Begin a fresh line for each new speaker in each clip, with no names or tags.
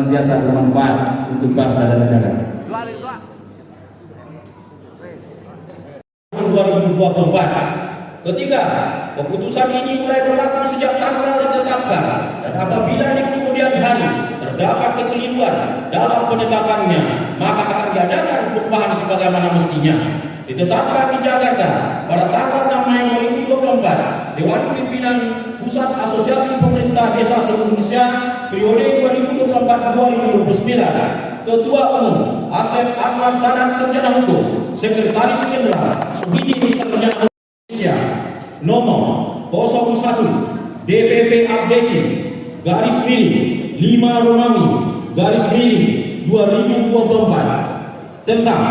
senantiasa bermanfaat untuk bangsa dan negara. 2024. Ketiga, keputusan ini mulai berlaku sejak tanggal ditetapkan dan apabila di kemudian hari terdapat kekeliruan dalam penetapannya, maka akan diadakan perubahan sebagaimana mestinya. Ditetapkan di Jakarta pada tanggal 6 Mei 2024, Dewan Pimpinan Pusat Asosiasi Pemerintah Desa seluruh Indonesia periode 2024-2029, Ketua Umum Asep Ahmad Saran Sarjana Hukum, Sekretaris Jenderal Suhidi Sarjana Indonesia, nomor 01 DPP Abdesi garis miring 5 Romawi garis miring 2024 tentang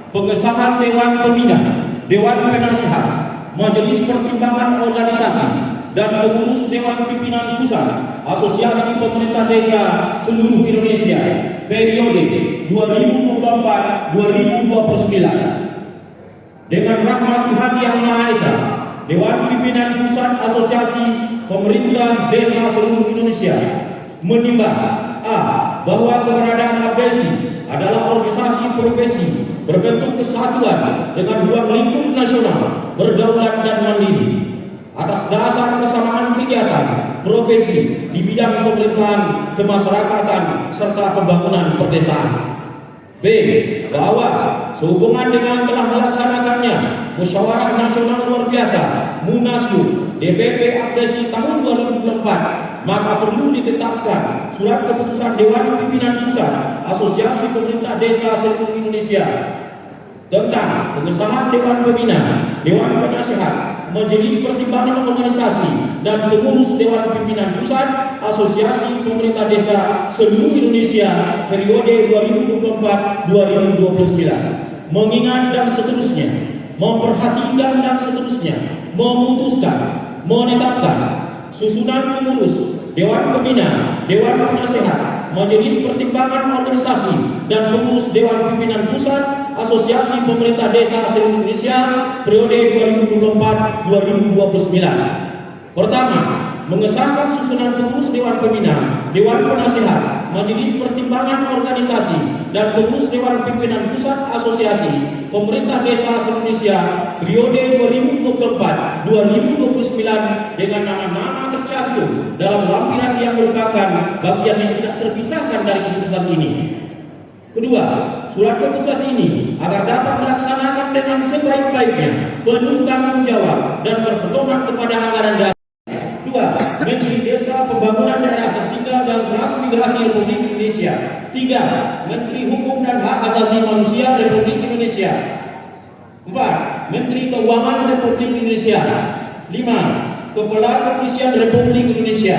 pengesahan Dewan Pembina, Dewan Penasehat, Majelis Pertimbangan Organisasi, dan pengurus Dewan Pimpinan Pusat Asosiasi Pemerintah Desa seluruh Indonesia periode 2024-2029. Dengan rahmat Tuhan Yang Maha Esa, Dewan Pimpinan Pusat Asosiasi Pemerintah Desa seluruh Indonesia menimbang a. bahwa keberadaan ABSI adalah organisasi profesi berbentuk kesatuan dengan ruang lingkup nasional, berdaulat dan mandiri atas dasar kesamaan kegiatan profesi di bidang pemerintahan, kemasyarakatan, serta pembangunan perdesaan. B. Bahwa sehubungan dengan telah melaksanakannya Musyawarah Nasional Luar Biasa Munaslup DPP Abdesi tahun 2024, maka perlu ditetapkan surat keputusan Dewan Pimpinan Pusat Asosiasi Pemerintah Desa seluruh Indonesia tentang pengesahan Dewan Pembina, Dewan Penasehat, Majelis Pertimbangan Organisasi, dan pengurus Dewan Pimpinan Pusat Asosiasi Pemerintah Desa seluruh Indonesia periode 2024-2029, mengingat dan seterusnya, memperhatikan dan seterusnya, memutuskan, menetapkan susunan pengurus Dewan Pembina, Dewan Penasehat, Majelis Pertimbangan Organisasi, dan pengurus Dewan Pimpinan Pusat Asosiasi Pemerintah Desa seluruh Indonesia periode 2024-2029. Pertama, mengesahkan susunan pengurus Dewan Pembina, Dewan Penasehat, Majelis Pertimbangan Organisasi, dan pengurus Dewan Pimpinan Pusat Asosiasi Pemerintah Desa seluruh Indonesia periode 2024-2029 dengan nama-nama tercantum dalam lampiran yang merupakan bagian yang tidak terpisahkan dari keputusan ini. Kedua, surat keputusan ini agar dapat melaksanakan dengan sebaik-baiknya penuh tanggung jawab dan berpedoman kepada anggaran dasar. Dua, Menteri Desa Pembangunan Daerah Tertinggal dan Transmigrasi Republik Indonesia. Tiga, Menteri Hukum dan Hak Asasi Manusia Republik Indonesia. Empat, Menteri Keuangan Republik Indonesia. Lima, Kepala Kepolisian Republik Indonesia.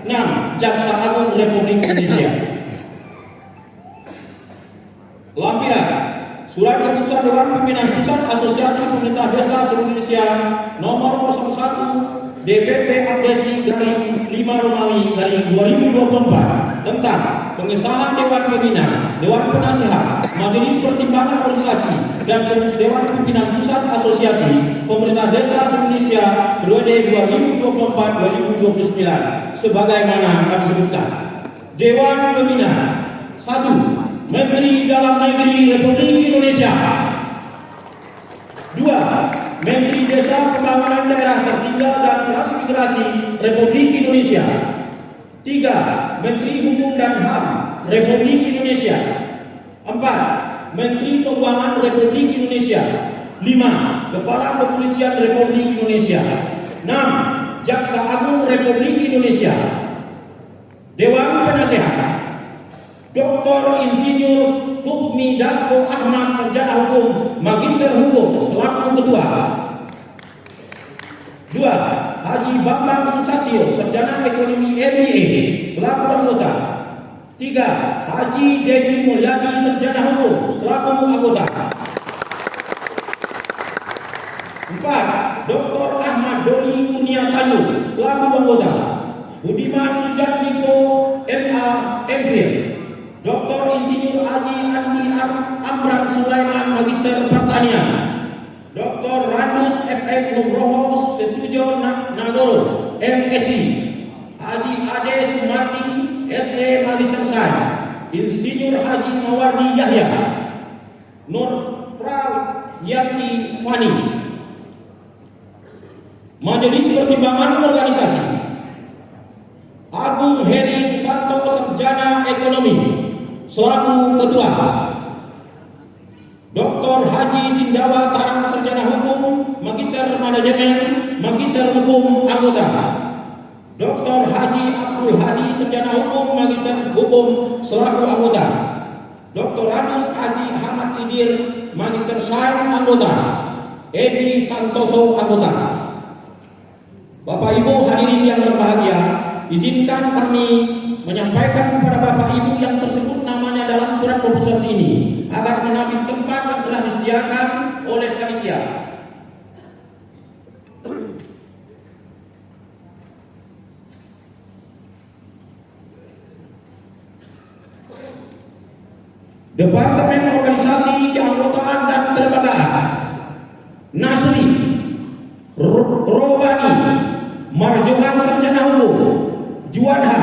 Enam, Jaksa Agung Republik Indonesia. Lampiran surat keputusan Dewan Pimpinan Pusat Asosiasi Pemerintah Desa seluruh Indonesia nomor 01 DPP Abdesi garing 5 Romawi garing 2024 tentang pengesahan Dewan Pembina, Dewan Penasehat, Majelis Pertimbangan Organisasi, dan pengurus Dewan Pimpinan Pusat Asosiasi Pemerintah Desa seluruh Indonesia periode 2024-2029 sebagaimana kami sebutkan. Dewan Pembina. 1. Menteri Dalam Negeri Republik Indonesia. 2. Menteri Desa Pembangunan Daerah Tertinggal dan Transmigrasi Republik Indonesia. 3. Menteri Hukum dan HAM Republik Indonesia. 4. Menteri Keuangan Republik Indonesia. 5. Kepala Kepolisian Republik Indonesia. 6. Jaksa Agung Republik Indonesia. Dewan Penasehat Dr. Insinyur Sukmi Dasko Ahmad Sarjana Hukum, Magister Hukum selaku Ketua. 2. Haji Bambang Susatyo Sarjana Ekonomi MBA selaku anggota. 3. Haji Dedi Mulyadi Sarjana Hukum selaku anggota. 4. Dr. Ahmad Doli Kurnia Tanjung selaku anggota. Budiman Sujatmiko MA MPhil. Dr. Insinyur Haji Andi Amran Sulaiman Magister Pertanian. Dr. Randus FM Nugroho Setujo Nagoro MSI. Haji Ade Sumarti SE Magister Sains. Insinyur Haji Mawardi Yahya, Nur Prayanti Fani. Majelis Pertimbangan Organisasi, Agung Heri Susanto, Sarjana Ekonomi selaku Ketua. Dr. Haji Sindawa Tarang, Sarjana Hukum, Magister Manajemen, Magister Hukum, anggota. Dr. Haji Abdul Hadi, Sarjana Hukum, Magister Hukum selaku anggota. Dr. Anus Haji Ahmad Idir, Magister Syarh, anggota. Edi Santoso, anggota. Bapak Ibu hadirin yang berbahagia, izinkan kami menyampaikan kepada Bapak Ibu yang tersebut namanya dalam surat keputusan ini agar mengambil tempat yang telah disediakan oleh panitia. Departemen Organisasi, Keanggotaan dan Kelembagaan, Nasri Robani Marjohan, Sarjana Hukum. Juanda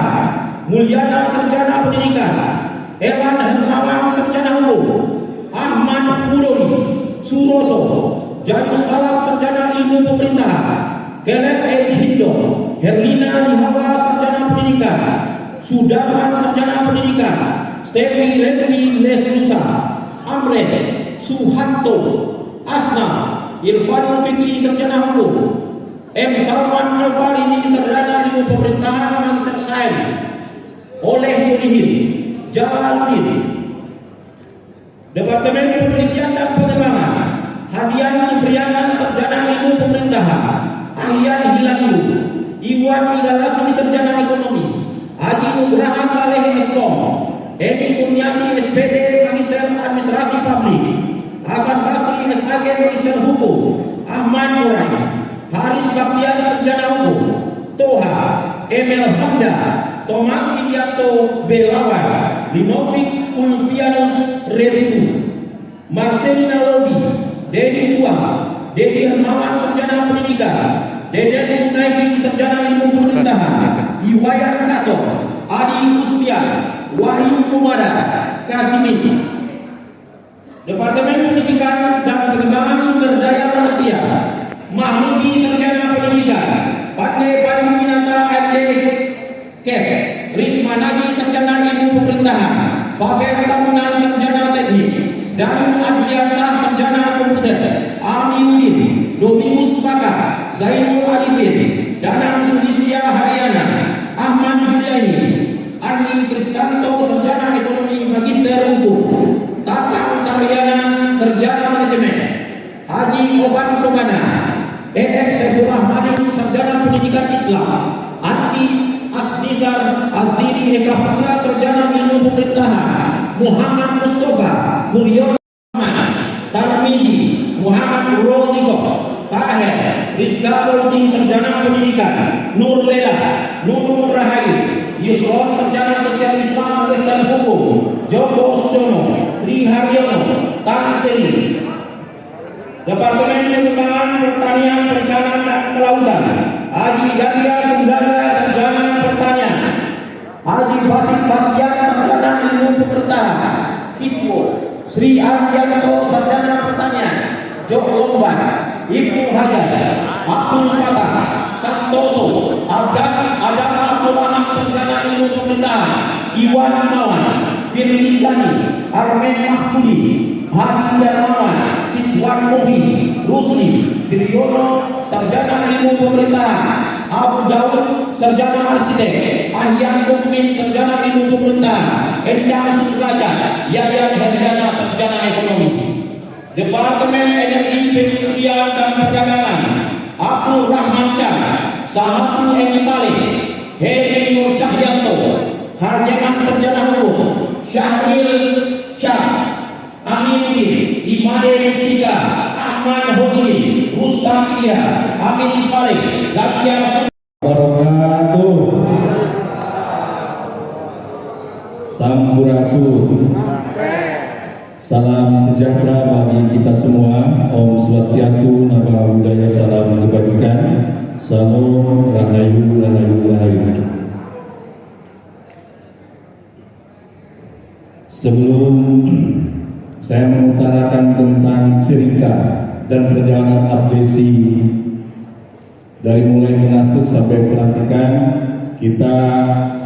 Mulyana, Sarjana Pendidikan. Elan Hermawan, Sarjana Hukum. Ahmad Pudori Suroso Jayus Salam, Sarjana Ilmu Pemerintahan. Caleb Erik Hindo Herlina Lihawa, Sarjana Pendidikan. Sudarman, Sarjana Pendidikan. Stevi Renvi Leslusa. Amren Suhanto Asna Irfanul Fikri, Sarjana Hukum. M. Salman Al-Farizi, Sarjana Ilmu Pemerintahan, Magister Sains. Oleh Solihin Jalaluddin, Departemen Penelitian dan Pengembangan. Hadian Supriyana, Sarjana Ilmu Pemerintahan. Ahyan Hilandu Iwan Igalasmi, Sarjana Ekonomi. Haji Nugraha Saleh Eskom. Edi Kurniati SPD, Magister Administrasi Publik. Hasan Basri SAG, Magister Hukum. Ahmad Nurai Haris Baktiar, Sarjana Hukum. Toha Emil Hamda Thomas Widianto Belawan. Linovic Ulpianus Revitu. Marcelina Lobi Dedi Tuang. Dedi Hermawan, Sarjana Pendidikan. Deden Munaifi, Sarjana Ilmu Pemerintahan. Iwayan Kato Adi Ustian. Wahyu Kumara Kasimi. Departemen Pendidikan dan Pengembangan Sumber Daya Manusia, Mahmudi, Sarjana Pendidikan. Pandai Pandu Winata MD Kep. Risma Nadi, Sarjana Ilmu Pemerintahan. Faber Tamunan, Sarjana Teknik. Dan Adriansah, Sarjana Komputer. Aminuddin Domingus Paka. Zainul Arifin. Danang Sudistia Haryana. Ahmad Juliani. Andi Kristanto, Sarjana Ekonomi, Magister Hukum. Tatang Taryana, Sarjana Manajemen. Haji Oban Sobana. EF Saiful Rahmani, Sarjana Pendidikan Islam. Andi Asnizar Aziri Eka Putra, Sarjana Ilmu Pemerintahan. Muhammad Mustafa Kuryono Tarmizi. Muhammad Roziko Tahir Rizka Roti, Sarjana Pendidikan. Nur Lela Nunur Rahayu Yusron, Sarjana Sosial Islam, Magister Hukum. Joko Sudono Tri Haryono Tan Seri. Departemen Pengembangan Pertanian, Perikanan dan Kelautan, Haji Gadia Sundara, Sarjana Pertanian. Haji Basit Bastian, Sarjana Ilmu Pemerintahan. Kiswo Sri Ardianto, Sarjana Pertanian. Jok Lomban Ibnu Hajar. Abdul Fatah Santoso Adam Abdul Rahman, Sarjana Ilmu Pemerintahan. Iwan Imawan Firly Zani. Armen Mahmudi. Hadi Darmawan, Siswan Mohi, Rusli Triyono, Sarjana Ilmu Pemerintahan. Abu Daud, Sarjana Arsitek. Ahyan Mukmin, Sarjana Ilmu Pemerintahan. Endang Sudrajat, Yayan Herdana, Sarjana Ekonomi. Departemen Energi, Perindustrian dan Perdagangan, Abdul Rahman Chan, Sahatu M. Saleh, Heri Nur Cahyanto. Harjaman, Sarjana Hukum. Syahril Syah, Aminuddin, Imade Mustika, Ahmad Hodiri, Rusam Iya, Amin Saleh, Gabian
Wabarakatuh. Sampurasun. Salam sejahtera bagi kita semua. Om Swastiastu, Nama Budaya, Salam Kebajikan. Salam Rahayu, Rahayu, Rahayu. Sebelum saya mengutarakan tentang cerita dan perjalanan abdesi dari mulai munaslup sampai pelantikan, kita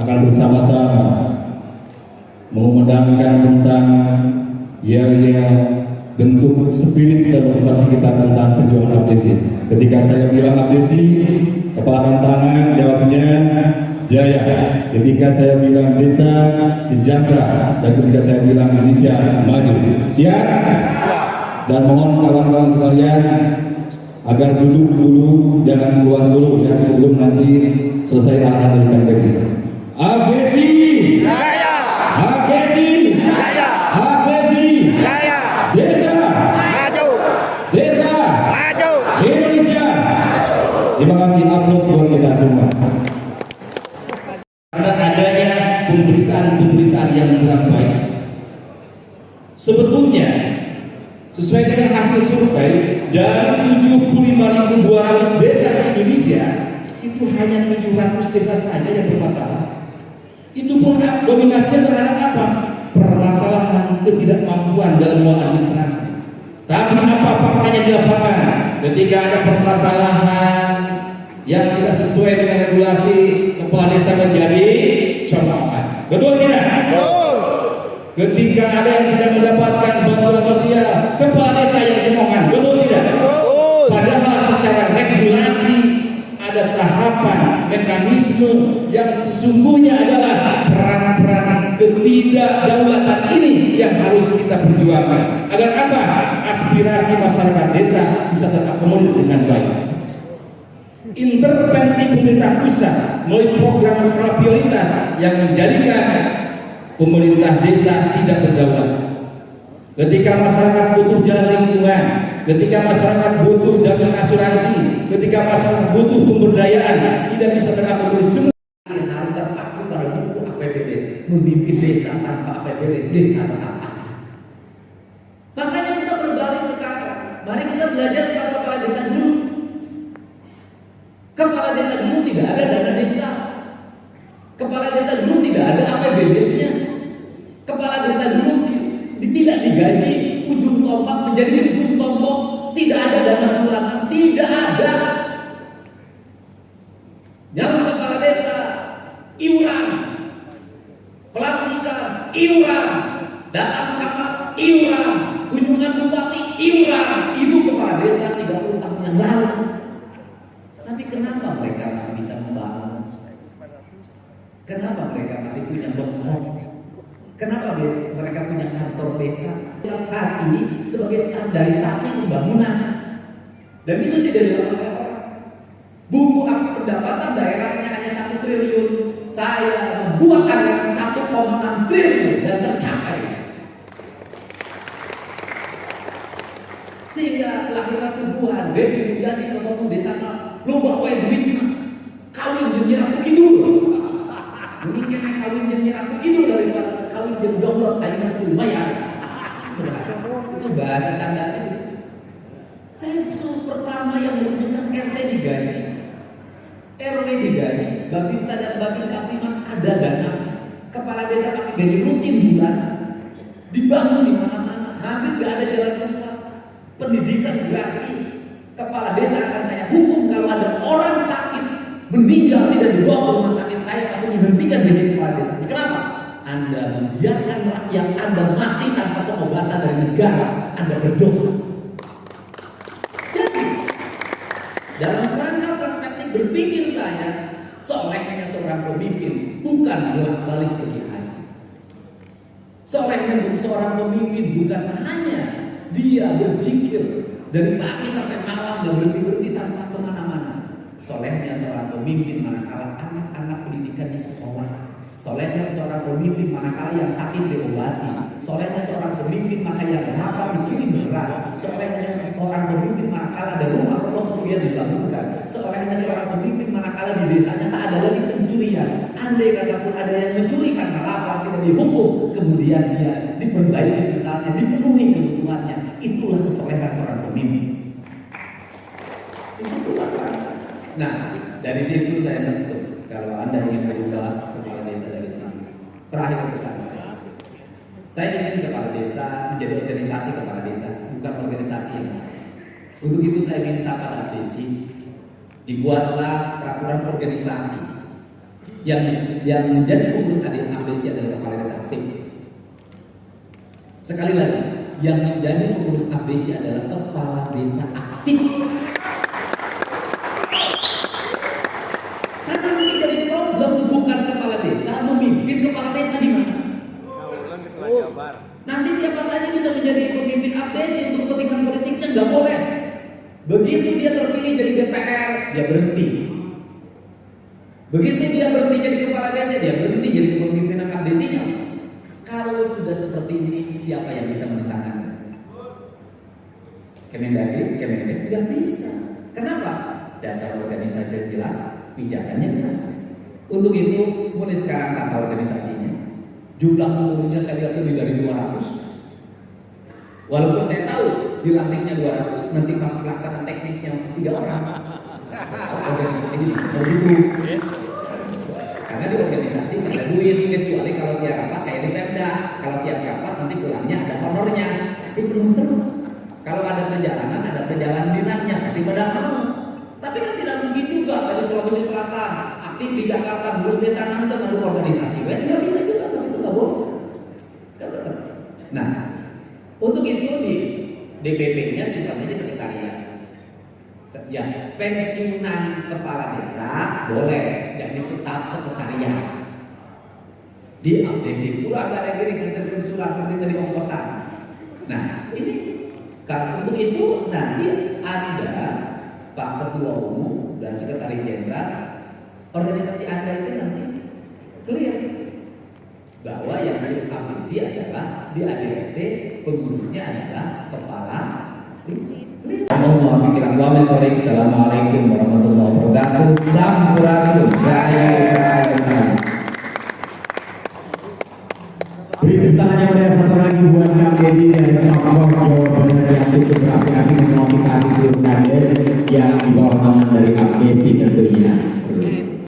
akan bersama-sama mengumandangkan tentang bentuk spirit dan motivasi kita tentang perjuangan abdesi. Ketika saya bilang abdesi, kepalkan tangan, jawabnya jaya. Ketika saya bilang desa, sejahtera. Dan ketika saya bilang Indonesia maju. Siap? Dan mohon kawan-kawan sekalian agar duduk dulu, jangan keluar dulu ya sebelum nanti selesai arahan dari Kandek. Abdesi jaya, abdesi jaya, abdesi jaya, desa maju, desa maju, Indonesia. Terima kasih, aplaus buat kita semua.
Karena adanya pemberitaan-pemberitaan yang kurang baik. Sebetulnya sesuai dengan hasil survei dari 75.200 desa di Indonesia, itu hanya 700 desa saja yang bermasalah. Itu pun dominasinya terhadap apa? Permasalahan ketidakmampuan dalam administrasi. Tapi apa faktanya di lapangan? Ketika ada permasalahan yang tidak sesuai dengan regulasi, kepala desa menjadi colongan. Betul tidak? Betul. Ketika ada yang tidak mendapatkan bantuan sosial, kepala desa yang cemohan. Betul tidak? Betul. Padahal secara regulasi ada tahapan, mekanisme yang sesungguhnya adalah peran-peran ketidakdaulatan ini yang harus kita perjuangkan. Agar apa? Aspirasi masyarakat desa bisa terakomodir dengan baik. Intervensi pemerintah pusat melalui program skala prioritas yang menjadikan pemerintah desa tidak berdaulat. Ketika masyarakat butuh jalan lingkungan, ketika masyarakat butuh jaminan asuransi, ketika masyarakat butuh pemberdayaan, tidak bisa terakomodir semua.
Yang harus terpaku pada buku APBDes, memimpin desa tanpa APBDes, desa tetap ada. Makanya kita berbalik sekarang. Mari kita belajar kepada kepala desa dulu. Kepala desa dulu tidak ada dana desa. Kepala desa dulu tidak ada APBDes-nya. Kepala desa dulu tidak digaji, ujung tombak menjadi ujung tombak, tidak ada dana bulanan, tidak ada. Jalan kepala desa, iuran, pelantikan, iuran, datang camat, iuran, kunjungan bupati, iuran. Itu kepala desa 30 tahun yang lalu. Tapi kenapa mereka masih bisa membangun? Kenapa mereka masih punya bengkok? Kenapa mereka punya kantor desa? Saat ini sebagai standarisasi pembangunan. Dan itu tidak dilakukan oleh orang. Buku pendapatan daerahnya hanya 1 triliun. Saya membuat anggaran 1,6 triliun dan tercapai. Sehingga lahirlah tujuan Dewi Mulyadi membangun desa. Lu bawa duitnya kawin jeung Ratu Kidul. Mungkin kena kawin jeung Ratu Kidul daripada kawin jeung Domblot ayeuna lumayan. Itu bahasa candanya. Saya pertama yang merumuskan RT digaji, RW digaji, Babin Sadar, Babin Kaptimas ada dana, kepala desa pakai gaji rutin bulanan, dibangun di mana-mana, hampir tidak ada jalan rusak, pendidikan gratis. Kepala desa akan saya hukum kalau ada orang sakit meninggal tidak dibawa ke rumah sakit, saya pasti menghentikan gaji kepala desa. Kenapa? Anda membiarkan rakyat Anda mati tanpa pengobatan dari negara, Anda berdosa. Jadi dalam rangka perspektif berpikir saya, solehnya seorang pemimpin bukan bolak-balik pergi haji. Solehnya seorang pemimpin bukan hanya dia berzikir dari pagi sampai malam gak berhenti-berhenti tanpa kemana-mana. Solehnya seorang pemimpin manakala anak-anak pendidikannya sekolah. Solehnya seorang pemimpin manakala yang sakit diobati. Solehnya seorang pemimpin maka yang lapar dikirim beras. Solehnya seorang pemimpin manakala ada rumah Allah kemudian dibangunkan. Solehnya seorang pemimpin manakala di desanya tak ada lagi pencurian. Andai kata pun ada yang mencuri karena lapar tidak dihukum, kemudian dia diperbaiki mentalnya, dipenuhi kebutuhannya. Itulah kesolehan seorang pemimpin. Nah, dari situ saya tentu kalau Anda ingin berubah kepala desa dari sini. Terakhir pesan saya. Saya ingin kepala desa menjadi organisasi kepala desa, bukan organisasi yang lain. Untuk itu saya minta pada abdesi dibuatlah peraturan organisasi yang menjadi pengurus abdesi adalah kepala desa aktif. Sekali lagi, yang menjadi pengurus abdesi adalah kepala desa aktif. Karena nanti jadi problem bukan kepala desa memimpin kepala desa di mana? Nanti siapa saja bisa menjadi pemimpin abdesi untuk kepentingan politiknya, nggak boleh. Begitu dia terpilih jadi DPR, dia berhenti. Begitu dia berhenti jadi kepala desa, dia berhenti jadi kepemimpinan abdesinya. Kalau sudah seperti ini, siapa yang bisa menentangnya? Kemendagri, Kemendes nggak bisa. Kenapa? Dasar organisasi jelas, pijakannya jelas. Untuk itu, mulai sekarang tata organisasinya. Jumlah pengurusnya saya lihat lebih dari 200. Walaupun saya tahu dilantiknya 200, nanti pas pelaksanaan teknisnya 3 orang. Organisasi ini begitu. Karena di organisasi nggak ada duit, kecuali kalau tiap rapat kayak di Pemda. Kalau tiap rapat nanti pulangnya ada honornya, pasti penuh terus. Kalau ada perjalanan dinasnya, pasti pada mau. Tapi kan tidak mungkin juga dari Sulawesi Selatan aktif di Jakarta, ngurus desa Nanten lalu organisasi, nggak bisa juga, itu nggak boleh. Nah, untuk itu di DPP-nya sifatnya sekretariat. Ya, pensiunan kepala desa boleh jadi staf sekretariat. Di abdesi pula ada lagi dengan surat seperti tadi ongkosan. Nah, ini kalau untuk itu nanti ada Pak Ketua Umum dan Sekretaris Jenderal organisasi Anda itu nanti clear bahwa yang disebut abdesi adalah di ADRT, pengurusnya adalah kepala. Assalamualaikum warahmatullahi wabarakatuh.